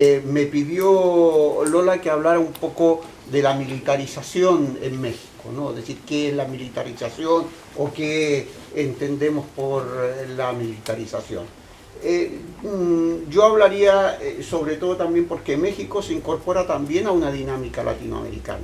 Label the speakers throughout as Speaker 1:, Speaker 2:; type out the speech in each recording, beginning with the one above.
Speaker 1: Me pidió Lola que hablara un poco de la militarización en México, ¿no? Es decir, qué es la militarización o qué entendemos por la militarización. Yo hablaría sobre todo también porque México se incorpora también a una dinámica latinoamericana.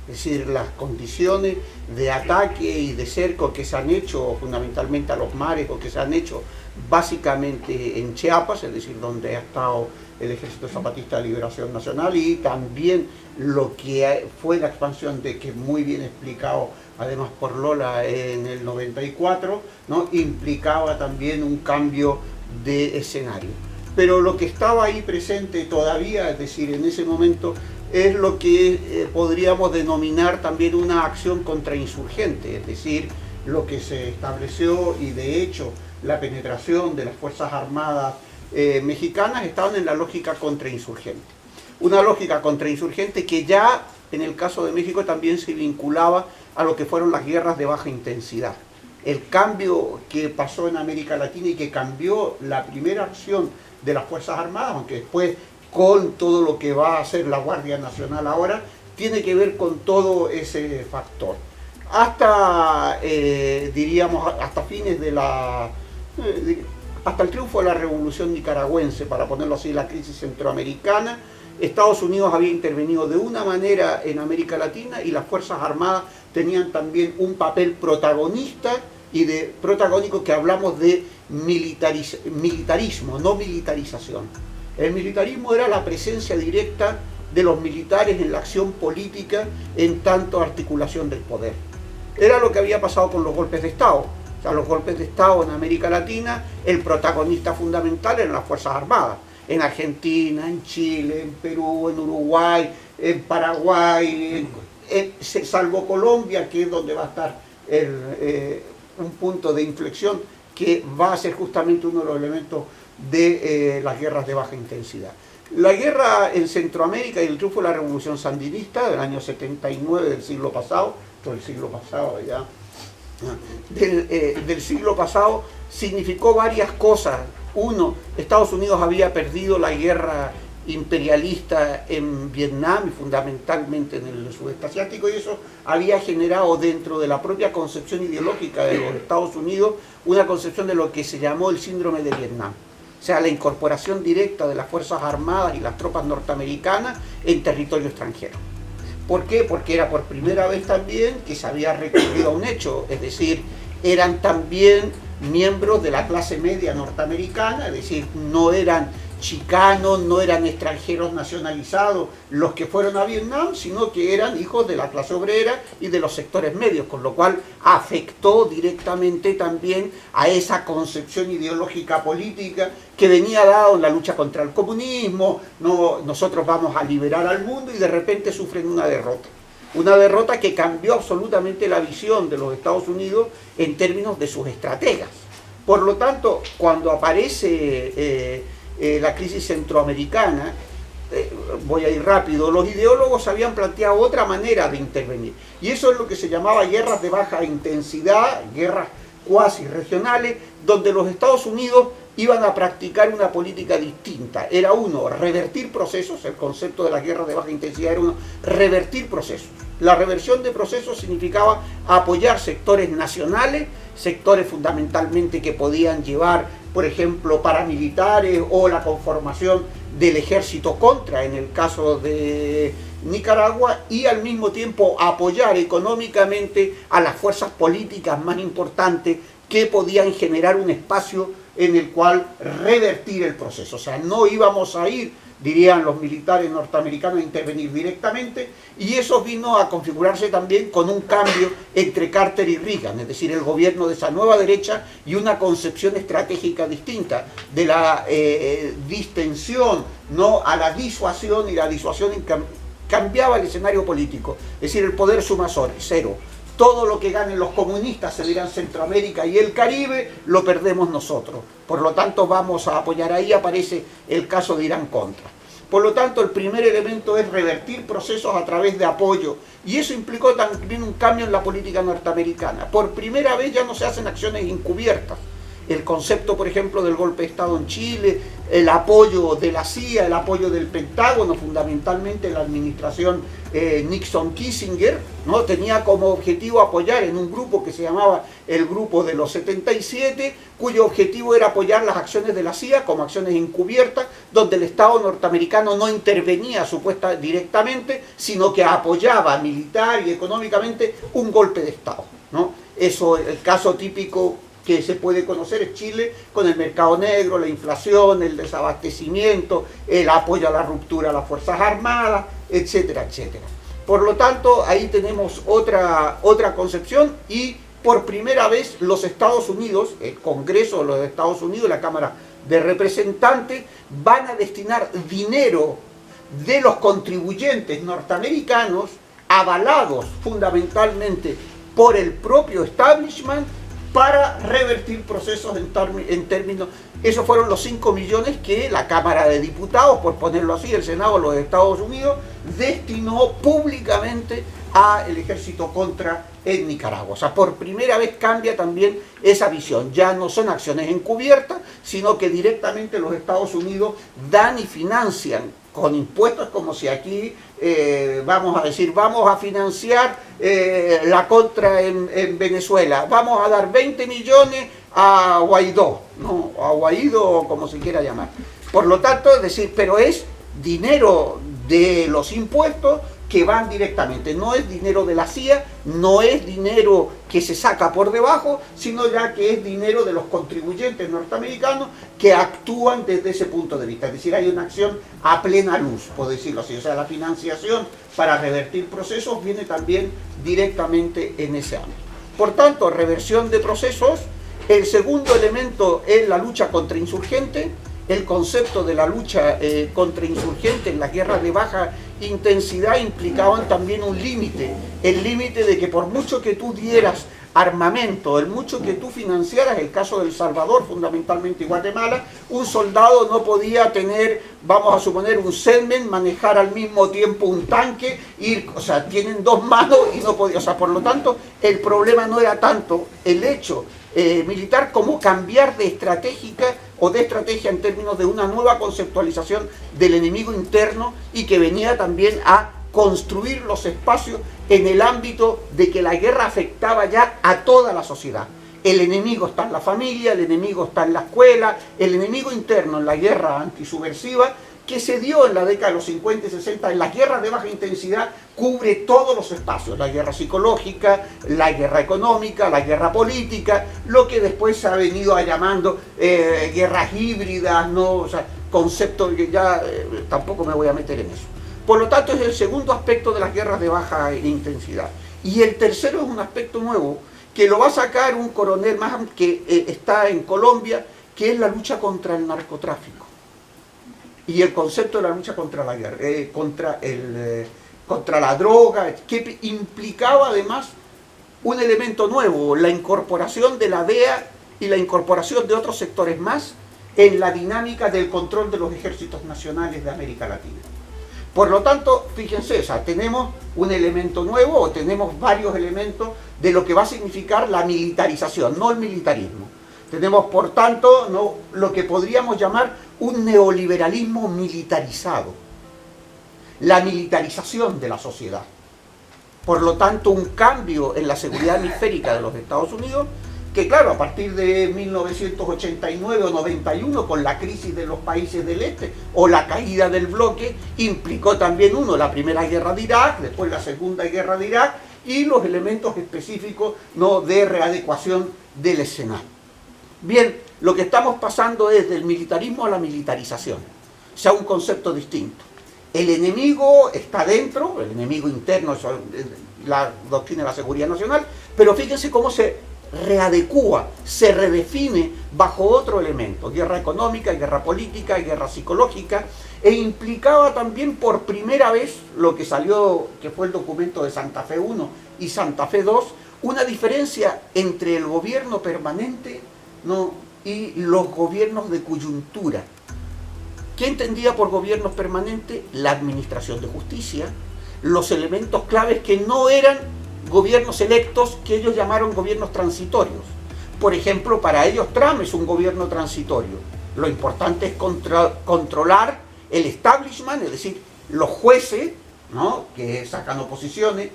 Speaker 1: Es decir, las condiciones de ataque y de cerco que se han hecho fundamentalmente a los mares o que se han hecho básicamente en Chiapas, es decir, donde ha estado el Ejército Zapatista de Liberación Nacional, y también lo que fue la expansión de que muy bien explicado además por Lola en el 94, ¿no? Implicaba también un cambio de escenario. Pero lo que estaba ahí presente todavía, es decir, en ese momento, es lo que podríamos denominar también una acción contrainsurgente, es decir, lo que se estableció y de hecho la penetración de las Fuerzas Armadas mexicanas estaban en la lógica contrainsurgente. Una lógica contrainsurgente que ya en el caso de México también se vinculaba a lo que fueron las guerras de baja intensidad. El cambio que pasó en América Latina y que cambió la primera acción de las Fuerzas Armadas, aunque después con todo lo que va a hacer la Guardia Nacional ahora, tiene que ver con todo ese factor. Hasta, diríamos, hasta fines de la... hasta el triunfo de la Revolución Nicaragüense, para ponerlo así, la crisis centroamericana, Estados Unidos había intervenido de una manera en América Latina y las Fuerzas Armadas tenían también un papel protagonista y de protagónico, que hablamos de militarismo, no militarización. El militarismo era la presencia directa de los militares en la acción política en tanto articulación del poder. Era lo que había pasado con los golpes de Estado. O sea, los golpes de Estado en América Latina, el protagonista fundamental eran las Fuerzas Armadas. En Argentina, en Chile, en Perú, en Uruguay, en Paraguay, salvo Colombia, que es donde va a estar un punto de inflexión que va a ser justamente uno de los elementos de las guerras de baja intensidad. La guerra en Centroamérica y el triunfo de la Revolución Sandinista del año 79 del siglo pasado, todo el siglo pasado ya, del siglo pasado, significó varias cosas. Uno, Estados Unidos había perdido la guerra imperialista en Vietnam y fundamentalmente en el sudeste asiático, y eso había generado dentro de la propia concepción ideológica de los Estados Unidos una concepción de lo que se llamó el síndrome de Vietnam. O sea, la incorporación directa de las Fuerzas Armadas y las tropas norteamericanas en territorio extranjero. ¿Por qué? Porque era por primera vez también que se había recurrido a un hecho, es decir, eran también miembros de la clase media norteamericana, es decir, no eran chicanos, no eran extranjeros nacionalizados los que fueron a Vietnam, sino que eran hijos de la clase obrera y de los sectores medios, con lo cual afectó directamente también a esa concepción ideológica política que venía dado en la lucha contra el comunismo. No, nosotros vamos a liberar al mundo, y de repente sufren una derrota. Una derrota que cambió absolutamente la visión de los Estados Unidos en términos de sus estrategas. Por lo tanto, cuando aparece la crisis centroamericana, voy a ir rápido, los ideólogos habían planteado otra manera de intervenir. Y eso es lo que se llamaba guerras de baja intensidad, guerras cuasi regionales, donde los Estados Unidos iban a practicar una política distinta. Era uno, revertir procesos. El concepto de las guerras de baja intensidad era uno, revertir procesos. La reversión de procesos significaba apoyar sectores nacionales, sectores fundamentalmente que podían llevar, por ejemplo, paramilitares o la conformación del ejército contra, en el caso de Nicaragua, y al mismo tiempo apoyar económicamente a las fuerzas políticas más importantes que podían generar un espacio en el cual revertir el proceso. O sea, no íbamos a ir, dirían los militares norteamericanos, a intervenir directamente, y eso vino a configurarse también con un cambio entre Carter y Reagan, es decir, el gobierno de esa nueva derecha y una concepción estratégica distinta de la distensión, ¿no?, a la disuasión, y la disuasión cambiaba el escenario político, es decir, el poder suma cero. Todo lo que ganen los comunistas, se dirá en Centroamérica y el Caribe, lo perdemos nosotros. Por lo tanto, vamos a apoyar. Ahí aparece el caso de Irán Contra. Por lo tanto, el primer elemento es revertir procesos a través de apoyo. Y eso implicó también un cambio en la política norteamericana. Por primera vez ya no se hacen acciones encubiertas. el concepto, por ejemplo, del golpe de Estado en Chile, el apoyo de la CIA, el apoyo del Pentágono, fundamentalmente la administración Nixon-Kissinger, ¿no? Tenía como objetivo apoyar en un grupo que se llamaba el Grupo de los 77, cuyo objetivo era apoyar las acciones de la CIA como acciones encubiertas, donde el Estado norteamericano no intervenía directamente, sino que apoyaba militar y económicamente un golpe de Estado, ¿no? Eso, el caso típico que se puede conocer es Chile, con el mercado negro, la inflación, el desabastecimiento, el apoyo a la ruptura a las Fuerzas Armadas, etcétera, etcétera. Por lo tanto, ahí tenemos otra concepción, y por primera vez los Estados Unidos, el Congreso de los Estados Unidos, la Cámara de Representantes, van a destinar dinero de los contribuyentes norteamericanos, avalados fundamentalmente por el propio establishment, para revertir procesos en términos. Esos fueron los 5 millones que la Cámara de Diputados, por ponerlo así, el Senado de los Estados Unidos, destinó públicamente al ejército contra en Nicaragua. O sea, por primera vez cambia también esa visión. Ya no son acciones encubiertas, sino que directamente los Estados Unidos dan y financian con impuestos, como si aquí vamos a decir, vamos a financiar la contra en Venezuela, vamos a dar 20 millones a Guaidó, ¿no? A Guaidó, como se quiera llamar. Por lo tanto, es decir, pero es dinero de los impuestos que van directamente, no es dinero de la CIA, no es dinero que se saca por debajo, sino ya que es dinero de los contribuyentes norteamericanos que actúan desde ese punto de vista. Es decir, hay una acción a plena luz, por decirlo así. O sea, la financiación para revertir procesos viene también directamente en ese ámbito. Por tanto, reversión de procesos. El segundo elemento es la lucha contra insurgentes. El concepto de la lucha contra insurgentes en las guerras de baja intensidad implicaban también un límite, el límite de que por mucho que tú dieras armamento, el mucho que tú financiaras, el caso de El Salvador, fundamentalmente y Guatemala, un soldado no podía tener, vamos a suponer, un Selmen, manejar al mismo tiempo un tanque, o sea, tienen dos manos y no podía, o sea, por lo tanto, el problema no era tanto el hecho militar como cambiar de estrategia en términos de una nueva conceptualización del enemigo interno, y que venía también a construir los espacios en el ámbito de que la guerra afectaba ya a toda la sociedad. El enemigo está en la familia, el enemigo está en la escuela, el enemigo interno en la guerra antisubversiva que se dio en la década de los 50 y 60, en las guerras de baja intensidad, cubre todos los espacios: la guerra psicológica, la guerra económica, la guerra política, lo que después se ha venido a llamando guerras híbridas, ¿no? O sea, conceptos que ya tampoco me voy a meter en eso. Por lo tanto, es el segundo aspecto de las guerras de baja intensidad. Y el tercero es un aspecto nuevo, que lo va a sacar un coronel más que está en Colombia, que es la lucha contra el narcotráfico. Y el concepto de la lucha contra la guerra, contra la droga, que implicaba además un elemento nuevo, la incorporación de la DEA y la incorporación de otros sectores más en la dinámica del control de los ejércitos nacionales de América Latina. Por lo tanto, fíjense, o sea, tenemos un elemento nuevo, o tenemos varios elementos de lo que va a significar la militarización, no el militarismo. Tenemos, por tanto, ¿no?, lo que podríamos llamar un neoliberalismo militarizado, la militarización de la sociedad. Por lo tanto, un cambio en la seguridad hemisférica de los Estados Unidos, que claro, a partir de 1989 o 91, con la crisis de los países del este o la caída del bloque, implicó también la primera guerra de Irak, después la segunda guerra de Irak, y los elementos específicos, ¿no?, de readecuación del escenario. Bien, lo que estamos pasando es del militarismo a la militarización, o sea, un concepto distinto. El enemigo está dentro, el enemigo interno es la doctrina de la seguridad nacional, pero fíjense cómo se readecúa, se redefine bajo otro elemento: guerra económica, guerra política, guerra psicológica, e implicaba también por primera vez lo que salió, que fue el documento de Santa Fe I y Santa Fe II, una diferencia entre el gobierno permanente, ¿no?, y los gobiernos de coyuntura. ¿Qué entendía por gobiernos permanentes? La administración de justicia, los elementos claves que no eran gobiernos electos, que ellos llamaron gobiernos transitorios. Por ejemplo, para ellos Trump es un gobierno transitorio. Lo importante es controlar el establishment, es decir, los jueces, ¿no?, que sacan oposiciones,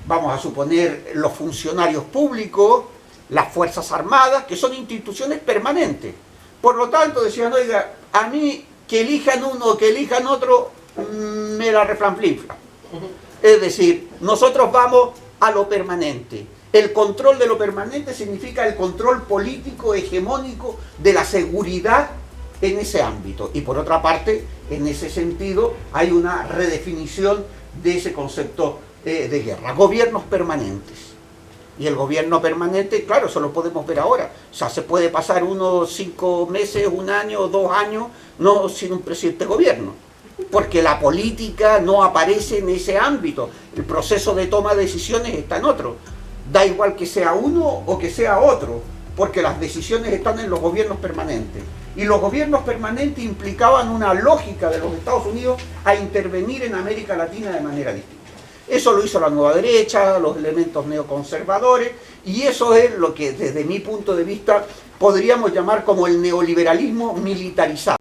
Speaker 1: vamos a suponer los funcionarios públicos, las Fuerzas Armadas, que son instituciones permanentes. Por lo tanto, decían, oiga, a mí que elijan uno o que elijan otro, me la reflanflinfla. Es decir, nosotros vamos a lo permanente. El control de lo permanente significa el control político hegemónico de la seguridad en ese ámbito. Y por otra parte, en ese sentido, hay una redefinición de ese concepto de guerra. Gobiernos permanentes. Y el gobierno permanente, claro, eso lo podemos ver ahora. O sea, se puede pasar unos 5 meses, 1 año, 2 años, no sin un presidente de gobierno. Porque la política no aparece en ese ámbito. El proceso de toma de decisiones está en otro. Da igual que sea uno o que sea otro, porque las decisiones están en los gobiernos permanentes. Y los gobiernos permanentes implicaban una lógica de los Estados Unidos a intervenir en América Latina de manera distinta. Eso lo hizo la nueva derecha, los elementos neoconservadores, y eso es lo que desde mi punto de vista podríamos llamar como el neoliberalismo militarizado.